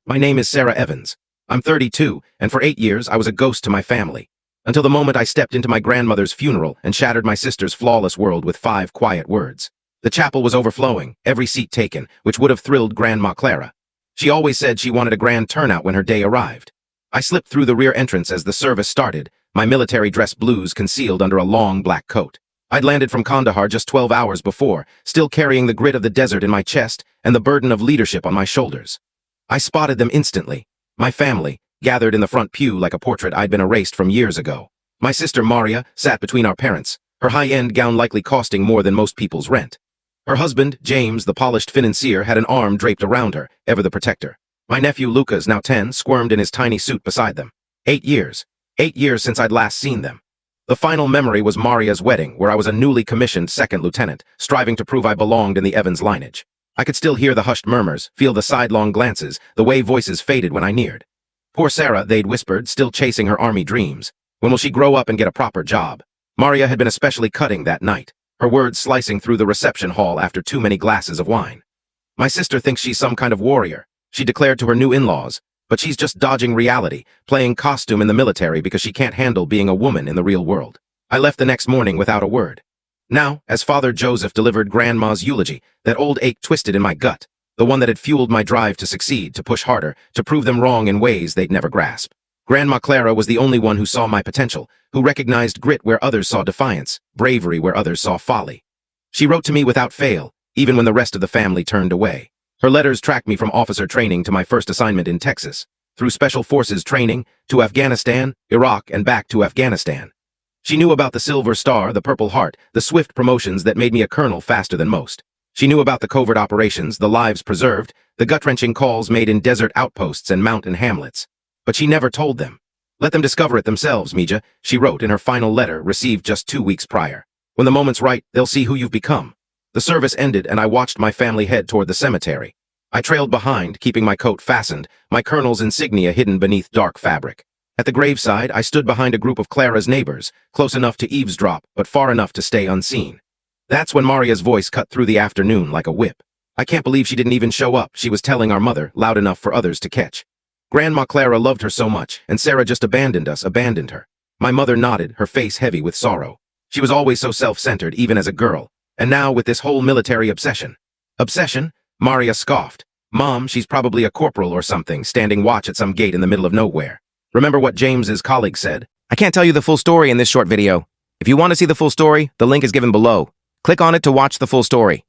My name is Sarah Evans. I'm 32, and for 8 years I was a ghost to my family. Until the moment I stepped into my grandmother's funeral and shattered my sister's flawless world with 5 quiet words. The chapel was overflowing, every seat taken, which would have thrilled Grandma Clara. She always said she wanted a grand turnout when her day arrived. I slipped through the rear entrance as the service started, my military dress blues concealed under a long black coat. I'd landed from Kandahar just 12 hours before, still carrying the grit of the desert in my chest and the burden of leadership on my shoulders. I spotted them instantly. My family, gathered in the front pew like a portrait I'd been erased from years ago. My sister Maria sat between our parents, her high-end gown likely costing more than most people's rent. Her husband, James, the polished financier, had an arm draped around her, ever the protector. My nephew Lucas, now 10, squirmed in his tiny suit beside them. 8 years. 8 years since I'd last seen them. The final memory was Maria's wedding, where I was a newly commissioned second lieutenant, striving to prove I belonged in the Evans lineage. I could still hear the hushed murmurs, feel the sidelong glances, the way voices faded when I neared. Poor Sarah, they'd whispered, still chasing her army dreams. When will she grow up and get a proper job? Maria had been especially cutting that night, her words slicing through the reception hall after too many glasses of wine. My sister thinks she's some kind of warrior, she declared to her new in-laws, but she's just dodging reality, playing costume in the military because she can't handle being a woman in the real world. I left the next morning without a word. Now, as Father Joseph delivered Grandma's eulogy, that old ache twisted in my gut, the one that had fueled my drive to succeed, to push harder, to prove them wrong in ways they'd never grasp. Grandma Clara was the only one who saw my potential, who recognized grit where others saw defiance, bravery where others saw folly. She wrote to me without fail, even when the rest of the family turned away. Her letters tracked me from officer training to my first assignment in Texas, through Special Forces training, to Afghanistan, Iraq, and back to Afghanistan. She knew about the Silver Star, the Purple Heart, the swift promotions that made me a colonel faster than most. She knew about the covert operations, the lives preserved, the gut-wrenching calls made in desert outposts and mountain hamlets. But she never told them. Let them discover it themselves, Mija, she wrote in her final letter, received just 2 weeks prior. When the moment's right, they'll see who you've become. The service ended and I watched my family head toward the cemetery. I trailed behind, keeping my coat fastened, my colonel's insignia hidden beneath dark fabric. At the graveside, I stood behind a group of Clara's neighbors, close enough to eavesdrop, but far enough to stay unseen. That's when Maria's voice cut through the afternoon like a whip. I can't believe she didn't even show up, she was telling our mother, loud enough for others to catch. Grandma Clara loved her so much, and Sarah just abandoned her. My mother nodded, her face heavy with sorrow. She was always so self-centered, even as a girl. And now with this whole military obsession. Obsession? Maria scoffed. Mom, she's probably a corporal or something, standing watch at some gate in the middle of nowhere. Remember what James's colleague said? I can't tell you the full story in this short video. If you want to see the full story, the link is given below. Click on it to watch the full story.